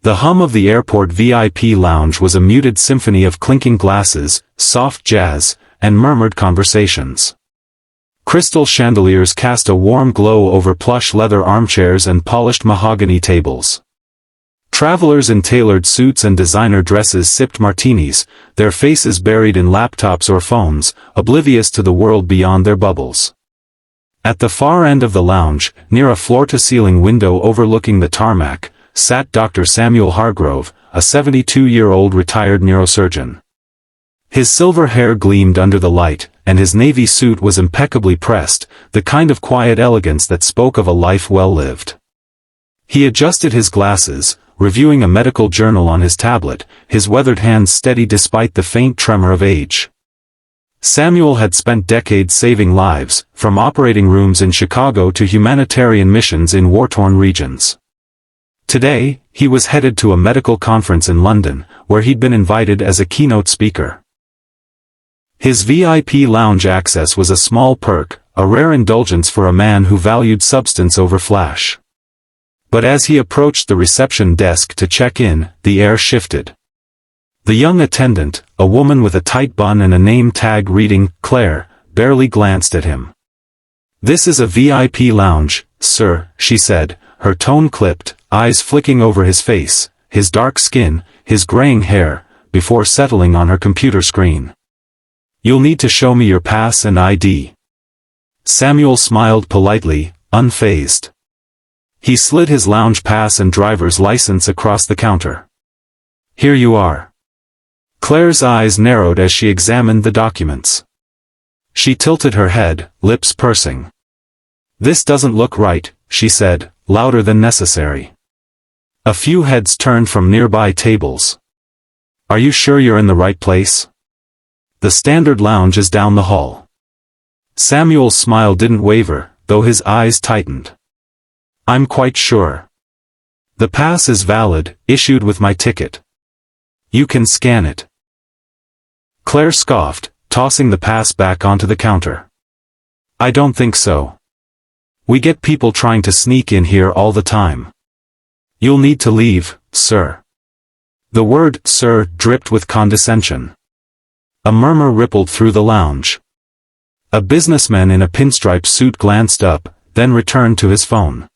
The hum of the airport VIP lounge was a muted symphony of clinking glasses, soft jazz, and murmured conversations. Crystal chandeliers cast a warm glow over plush leather armchairs and polished mahogany tables. Travelers in tailored suits and designer dresses sipped martinis, their faces buried in laptops or phones, oblivious to the world beyond their bubbles. At the far end of the lounge, near a floor-to-ceiling window overlooking the tarmac, sat Dr. Samuel Hargrove, a 72-year-old retired neurosurgeon. His silver hair gleamed under the light, and his navy suit was impeccably pressed, the kind of quiet elegance that spoke of a life well lived. He adjusted his glasses, reviewing a medical journal on his tablet, his weathered hands steady despite the faint tremor of age. Samuel had spent decades saving lives, from operating rooms in Chicago to humanitarian missions in war-torn regions. Today, he was headed to a medical conference in London, where he'd been invited as a keynote speaker. His VIP lounge access was a small perk, a rare indulgence for a man who valued substance over flash. But as he approached the reception desk to check in, the air shifted. The young attendant, a woman with a tight bun and a name tag reading, Claire, barely glanced at him. "This is a VIP lounge, sir," she said, her tone clipped, eyes flicking over his face, his dark skin, his graying hair, before settling on her computer screen. "You'll need to show me your pass and ID." Samuel smiled politely, unfazed. He slid his lounge pass and driver's license across the counter. "Here you are." Claire's eyes narrowed as she examined the documents. She tilted her head, lips pursing. "This doesn't look right," she said, louder than necessary. A few heads turned from nearby tables. "Are you sure you're in the right place? The standard lounge is down the hall." Samuel's smile didn't waver, though his eyes tightened. "I'm quite sure. The pass is valid, issued with my ticket. You can scan it." Claire scoffed, tossing the pass back onto the counter. "I don't think so. We get people trying to sneak in here all the time. You'll need to leave, sir." The word "sir" dripped with condescension. A murmur rippled through the lounge. A businessman in a pinstripe suit glanced up, then returned to his phone.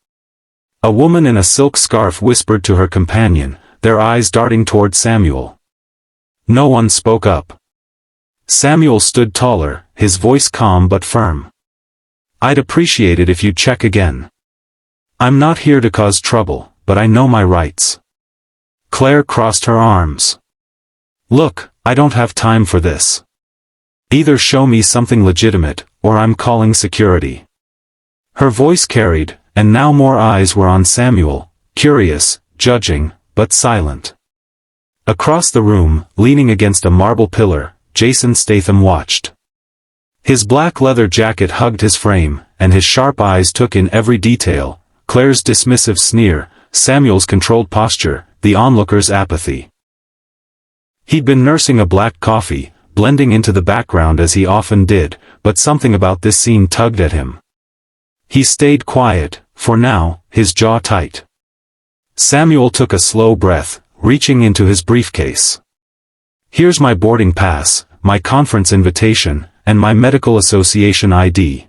A woman in a silk scarf whispered to her companion, their eyes darting toward Samuel. No one spoke up. Samuel stood taller, his voice calm but firm. "I'd appreciate it if you'd check again. I'm not here to cause trouble, but I know my rights." Claire crossed her arms. "Look, I don't have time for this. Either show me something legitimate, or I'm calling security." Her voice carried, and now more eyes were on Samuel, curious, judging, but silent. Across the room, leaning against a marble pillar, Jason Statham watched. His black leather jacket hugged his frame, and his sharp eyes took in every detail, Claire's dismissive sneer, Samuel's controlled posture, the onlooker's apathy. He'd been nursing a black coffee, blending into the background as he often did, but something about this scene tugged at him. He stayed quiet, for now, his jaw tight. Samuel took a slow breath, reaching into his briefcase. "Here's my boarding pass, my conference invitation, and my medical association ID.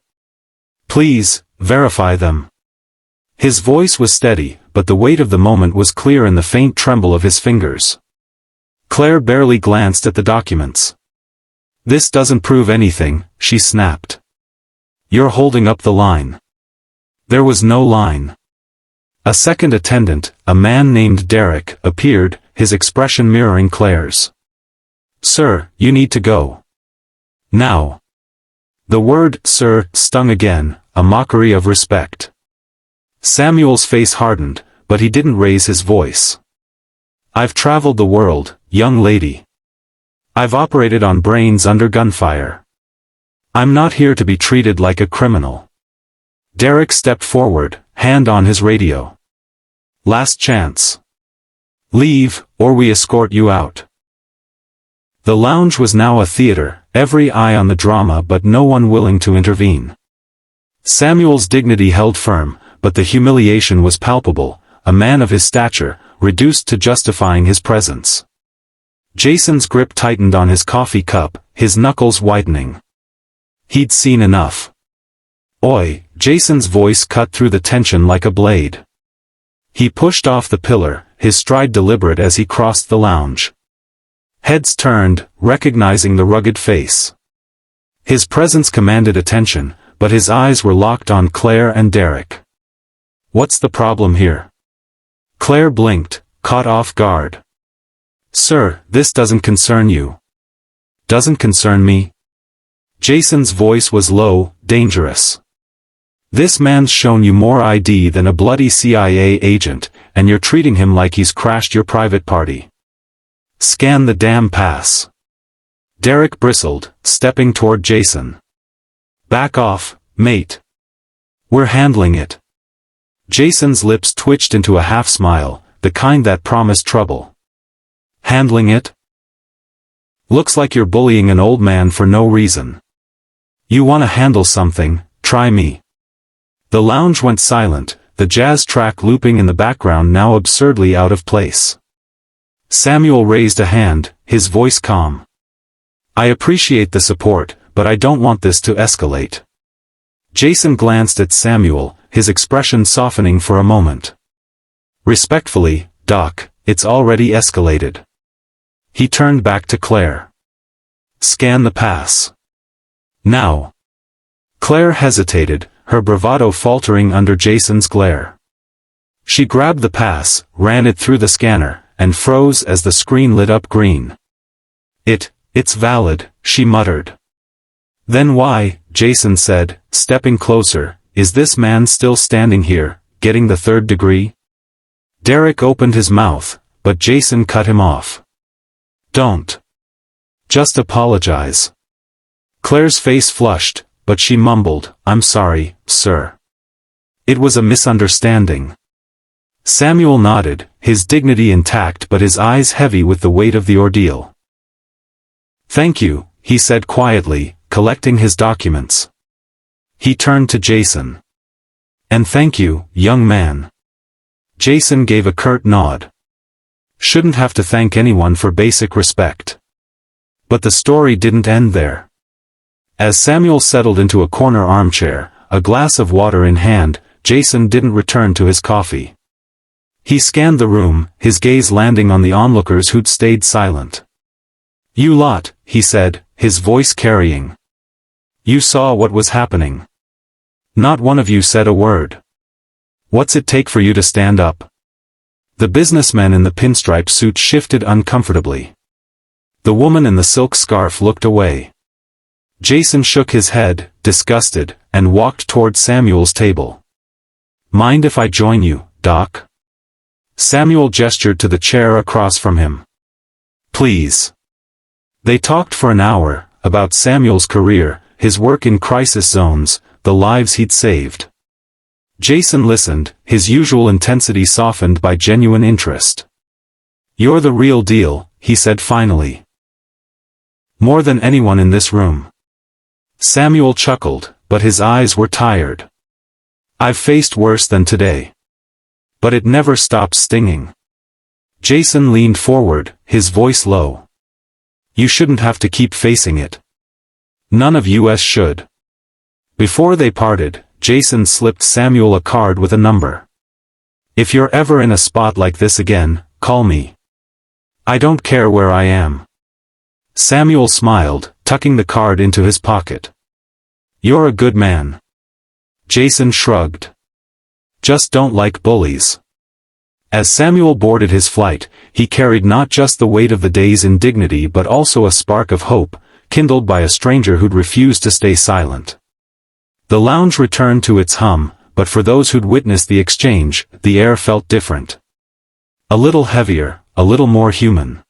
Please, verify them." His voice was steady, but the weight of the moment was clear in the faint tremble of his fingers. Claire barely glanced at the documents. "This doesn't prove anything," she snapped. "You're holding up the line." There was no line. A second attendant, a man named Derek, appeared, his expression mirroring Claire's. "Sir, you need to go. Now." The word "sir" stung again, a mockery of respect. Samuel's face hardened, but he didn't raise his voice. "I've traveled the world, young lady. I've operated on brains under gunfire. I'm not here to be treated like a criminal." Derek stepped forward, hand on his radio. "Last chance. Leave, or we escort you out." The lounge was now a theater, every eye on the drama but no one willing to intervene. Samuel's dignity held firm, but the humiliation was palpable. A man of his stature, reduced to justifying his presence. Jason's grip tightened on his coffee cup, his knuckles whitening. He'd seen enough. "Oi," Jason's voice cut through the tension like a blade. He pushed off the pillar, his stride deliberate as he crossed the lounge. Heads turned, recognizing the rugged face. His presence commanded attention, but his eyes were locked on Claire and Derek. "What's the problem here?" Claire blinked, caught off guard. "Sir, this doesn't concern you." "Doesn't concern me?" Jason's voice was low, dangerous. "This man's shown you more ID than a bloody CIA agent, and you're treating him like he's crashed your private party. Scan the damn pass." Derek bristled, stepping toward Jason. "Back off, mate. We're handling it." Jason's lips twitched into a half-smile, the kind that promised trouble. "Handling it? Looks like you're bullying an old man for no reason. You want to handle something, try me." The lounge went silent, the jazz track looping in the background now absurdly out of place. Samuel raised a hand, his voice calm. "I appreciate the support, but I don't want this to escalate." Jason glanced at Samuel, his expression softening for a moment. "Respectfully, Doc, it's already escalated." He turned back to Claire. "Scan the pass. Now." Claire hesitated, her bravado faltering under Jason's glare. She grabbed the pass, ran it through the scanner, and froze as the screen lit up green. It's valid," she muttered. "Then why," Jason said, stepping closer, "is this man still standing here, getting the third degree?" Derek opened his mouth, but Jason cut him off. "Don't. Just apologize." Claire's face flushed, but she mumbled, "I'm sorry, sir. It was a misunderstanding." Samuel nodded, his dignity intact but his eyes heavy with the weight of the ordeal. "Thank you," he said quietly, collecting his documents. He turned to Jason. "And thank you, young man." Jason gave a curt nod. Shouldn't have to thank anyone for basic respect. But the story didn't end there. As Samuel settled into a corner armchair, a glass of water in hand, Jason didn't return to his coffee. He scanned the room, his gaze landing on the onlookers who'd stayed silent. "You lot," he said, his voice carrying. "You saw what was happening. Not one of you said a word. What's it take for you to stand up?" The businessman in the pinstripe suit shifted uncomfortably. The woman in the silk scarf looked away. Jason shook his head, disgusted, and walked toward Samuel's table. "Mind if I join you, Doc?" Samuel gestured to the chair across from him. "Please." They talked for an hour, about Samuel's career, his work in crisis zones, the lives he'd saved. Jason listened, his usual intensity softened by genuine interest. "You're the real deal," he said finally. "More than anyone in this room." Samuel chuckled, but his eyes were tired. "I've faced worse than today. But it never stops stinging." Jason leaned forward, his voice low. "You shouldn't have to keep facing it. None of us should." Before they parted, Jason slipped Samuel a card with a number. "If you're ever in a spot like this again, call me. I don't care where I am." Samuel smiled, tucking the card into his pocket. "You're a good man." Jason shrugged. "Just don't like bullies." As Samuel boarded his flight, he carried not just the weight of the day's indignity but also a spark of hope, kindled by a stranger who'd refused to stay silent. The lounge returned to its hum, but for those who'd witnessed the exchange, the air felt different. A little heavier, a little more human.